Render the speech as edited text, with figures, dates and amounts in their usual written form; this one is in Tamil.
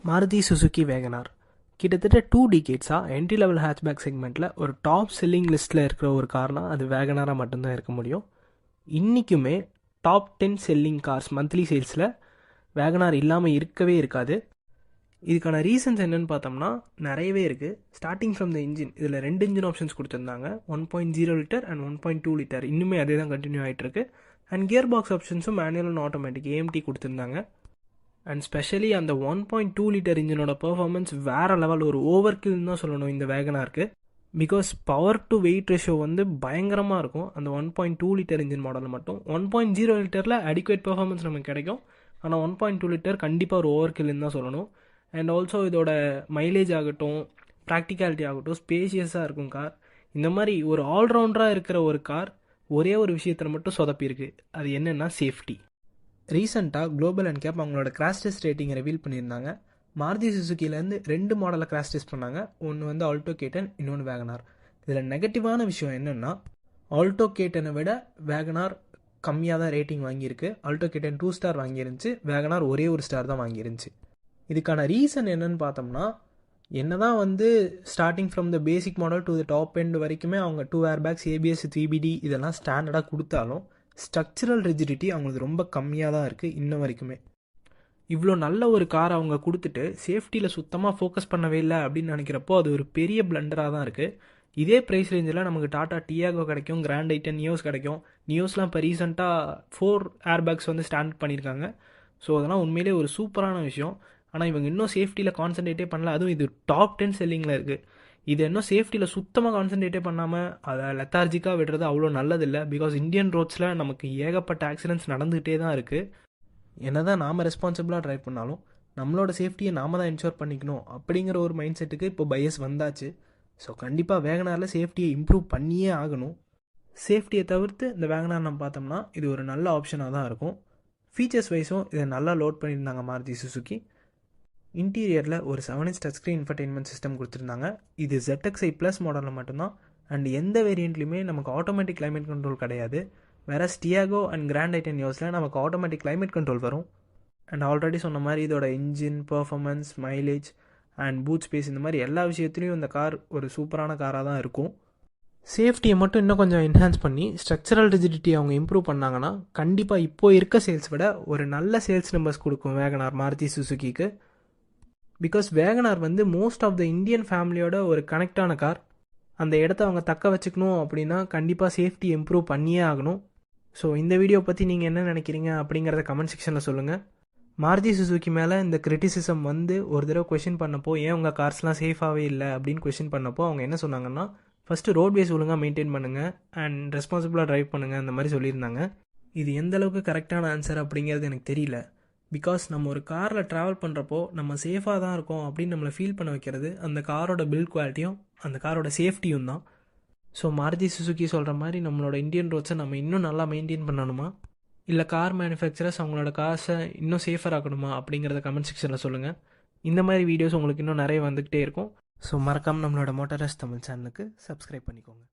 மாருதி சுசுகி வேகனார் கிட்டத்தட்ட 2 டிகேட்ஸாக என்ட்ரி லெவல் ஹேட்ச்பேக் செக்மெண்ட்டில் ஒரு டாப் செல்லிங் லிஸ்ட்டில் இருக்கிற ஒரு கார்னால் அது வேகனாராக மட்டும்தான் இருக்க முடியும். இன்றைக்குமே டாப் 10 செல்லிங் கார்ஸ் மந்த்லி சேல்ஸில் வேகனார் இல்லாமல் இருக்கவே இருக்காது. இதுக்கான ரீசன்ஸ் என்னென்னு பார்த்தோம்னா நிறையவே இருக்குது. ஸ்டார்டிங் ஃப்ரம் த இன்ஜின், இதில் 2 இன்ஜின் ஆப்ஷன்ஸ் கொடுத்துருந்தாங்க, 1.0 லிட்டர் அண்ட் 1.2 லிட்டர். இன்னுமே அதே தான் கண்டினியூ ஆகிட்டுருக்கு. அண்ட் கியர் பாக்ஸ் ஆப்ஷன்ஸும் மேனுவல் அண்ட் ஆட்டோமேட்டிக் ஏஎம்டி கொடுத்துருந்தாங்க. அண்ட் ஸ்பெஷலி அந்த 1.2 லிட்டர் இன்ஜினோட பெர்ஃபார்மன்ஸ் வேறு லெவல், ஒரு ஓவர் கில்னு தான் சொல்லணும் இந்த வேகனாருக்கு. Because power to weight ratio வந்து பயங்கரமாக இருக்கும் அந்த 1.2 லிட்டர் இன்ஜின் மாடலில் மட்டும். 1.0 லிட்டரில் அடிக்குவேட் பெர்ஃபார்மன்ஸ் நமக்கு கிடைக்கும், ஆனால் 1.2 லிட்டர் கண்டிப்பாக ஒரு ஓவர் கில்னு தான் சொல்லணும். அண்ட் ஆல்சோ இதோட மைலேஜ் ஆகட்டும், ப்ராக்டிகாலிட்டி ஆகட்டும், ஸ்பேஷியஸாக இருக்கும் கார். இந்த மாதிரி ஒரு ஆல்ரவுண்டராக இருக்கிற ஒரு கார் ஒரே ஒரு விஷயத்தில் மட்டும் சொதப்பியிருக்கு. அது என்னென்னா சேஃப்டி. ரீசெண்டாக Global-NCAP அவங்களோட கிராஷ் டெஸ்ட் ரேட்டிங்கை ரிவீல் பண்ணியிருந்தாங்க. மாருதி சுசுக்கிலேருந்து 2 மாடலில் கிராஷ் டெஸ்ட் பண்ணாங்க. ஒன்று வந்து ஆல்டோ K10, இன்னொன்று வேகனார். இதில் நெகட்டிவான விஷயம் என்னென்னா, ஆல்டோ K10 விட வேகனார் கம்மியாக தான் ரேட்டிங் வாங்கியிருக்கு. ஆல்டோ K10 2 ஸ்டார் வாங்கியிருந்துச்சு, வேகனார் ஒரே ஒரு ஸ்டார் தான் வாங்கியிருந்துச்சு. இதுக்கான ரீசன் என்னன்னு பார்த்தோம்னா, என்னதான் வந்து starting from the basic model to the top end வரைக்குமே அவங்க 2 ஏர்பேக்ஸ், ABS, 3BD இதெல்லாம் ஸ்டாண்டர்டாக கொடுத்தாலும் ஸ்ட்ரக்சரல் ரிஜிடிட்டி அவங்களுக்கு ரொம்ப கம்மியாக தான் இருக்குது இன்ன வரைக்குமே. இவ்வளோ நல்ல ஒரு கார் அவங்க கொடுத்துட்டு சேஃப்டியில் சுத்தமாக ஃபோக்கஸ் பண்ணவே இல்லை அப்படின்னு நினைக்கிறப்போ அது ஒரு பெரிய பிளண்டராக தான் இருக்குது. இதே ப்ரைஸ் ரேஞ்சில் நமக்கு டாடா டியாகோ கிடைக்கும், கிராண்ட் ஐட்டன் நியோஸ் கிடைக்கும். நியோஸ்லாம் இப்போ ரீசெண்டாக 4 ஏர்பேக்ஸ் வந்து ஸ்டாண்ட் பண்ணியிருக்காங்க. ஸோ அதெல்லாம் உண்மையிலே ஒரு சூப்பரான விஷயம். ஆனால் இவங்க இன்னும் சேஃப்டியில் கான்சன்ட்ரேட்டே பண்ணல. அதுவும் இது டாப் 10 செல்லிங்கில் இருக்குது. இது இன்னும் சேஃப்டியில் சுத்தமாக கான்சன்ட்ரேட்டே பண்ணாமல் அதை லெத்தார்ஜிக்காக விடுறது அவ்வளோ நல்லதில்லை. பிகாஸ் இந்தியன் ரோட்ஸில் நமக்கு ஏகப்பட்ட ஆக்சிடென்ட்ஸ் நடந்துகிட்டே தான் இருக்குது. என்ன தான் நாம் ரெஸ்பான்சிபிளாக ட்ரைவ் பண்ணாலும் நம்மளோட சேஃப்டியை நாம் தான் என்ஷோர் பண்ணிக்கணும் அப்படிங்கிற ஒரு மைண்ட் செட்டுக்கு இப்போ பையஸ் வந்தாச்சு. ஸோ கண்டிப்பாக வேகனாரில் சேஃப்டியை இம்ப்ரூவ் பண்ணியே ஆகணும். சேஃப்டியை தவிர்த்து இந்த வேகனார் நம்ம பார்த்தோம்னா இது ஒரு நல்ல ஆப்ஷனாக தான் இருக்கும். ஃபீச்சர்ஸ் வைஸும் இதை நல்லா லோட் பண்ணியிருந்தாங்க மாருதி சுசுகி. இன்டீரியரில் ஒரு 7-inch touch screen infotainment system கொடுத்துருந்தாங்க. இது ZXi ப்ளஸ் மாடலில் மட்டும்தான். அண்ட் எந்த வேரியண்ட்லையுமே நமக்கு ஆட்டோமேட்டிக் கிளைமேட் கண்ட்ரோல் கிடையாது. வேறு டியாகோ அண்ட் கிராண்ட் ஐட்டன் நியோஸில் நமக்கு ஆட்டோமேட்டிக் கிளைமேட் கண்ட்ரோல் வரும். அண்ட் ஆல்ரெடி சொன்ன மாதிரி இதோட engine performance, mileage and boot space இந்த மாதிரி எல்லா விஷயத்துலையும் இந்த கார் ஒரு சூப்பரான காராக தான் இருக்கும். சேஃப்டியை மட்டும் இன்னும் கொஞ்சம் என்ஹான்ஸ் பண்ணி ஸ்ட்ரக்சரல் ரிஜிடிட்டி அவங்க இம்ப்ரூவ் பண்ணாங்கன்னா கண்டிப்பாக இப்போது இருக்க சேல்ஸ் விட ஒரு நல்ல சேல்ஸ் நம்பர்ஸ் கொடுக்கும் வேகனார் மாருதி சுசுகிக்கு. பிகாஸ் வேகனார் வந்து மோஸ்ட் ஆஃப் த இந்தியன் ஃபேமிலியோட ஒரு கனெக்டான கார். அந்த இடத்த அவங்க தக்க வச்சுக்கணும் அப்படின்னா கண்டிப்பாக சேஃப்டி இம்ப்ரூவ் பண்ணியே ஆகணும். ஸோ இந்த வீடியோ பற்றி நீங்கள் என்ன நினைக்கிறீங்க அப்படிங்கிறத கமெண்ட் செக்ஷனில் சொல்லுங்கள். மாருதி சுசுகி மேலே இந்த கிரிட்டிசிசம் வந்து ஒரு தடவை கொஷின் பண்ணப்போ, ஏன் உங்கள் கார்ஸ்லாம் சேஃபாகவே இல்லை அப்படின்னு கொஷின் பண்ணப்போ அவங்க என்ன சொன்னாங்கன்னா, ஃபஸ்ட்டு ரோட்வேஸ் ஒழுங்காக மெயின்டைன் பண்ணுங்கள் அண்ட் ரெஸ்பான்சிபிளாக ட்ரைவ் பண்ணுங்கள் அந்த மாதிரி சொல்லியிருந்தாங்க. இது எந்தளவுக்கு கரெக்டான ஆன்சர் அப்படிங்கிறது எனக்கு தெரியல. பிகாஸ் நம்ம ஒரு காரில் ட்ராவல் பண்ணுறப்போ நம்ம சேஃபாக தான் இருக்கோம் அப்படின்னு நம்மளை ஃபீல் பண்ண வைக்கிறது அந்த காரோட பில்ட் குவாலிட்டியும் அந்த காரோட சேஃப்டியும் தான். ஸோ மாருதி சுசுகி சொல்கிற மாதிரி நம்மளோட இந்தியன் ரோட்ஸை நம்ம இன்னும் நல்லா மெயின்டைன் பண்ணணுமா, இல்லை கார் மேனுஃபேக்சரர்ஸ் அவங்களோட காசை இன்னும் சேஃபர் ஆக்கணுமா அப்படிங்கிறத கமெண்ட் செக்ஷனில் சொல்லுங்கள். இந்த மாதிரி வீடியோஸ் உங்களுக்கு இன்னும் நிறைய வந்துக்கிட்டே இருக்கும். ஸோ மறக்காமல் நம்மளோட மோட்டார்ஸ் தமிழ் சேனலுக்கு சப்ஸ்கிரைப் பண்ணிக்கோங்க.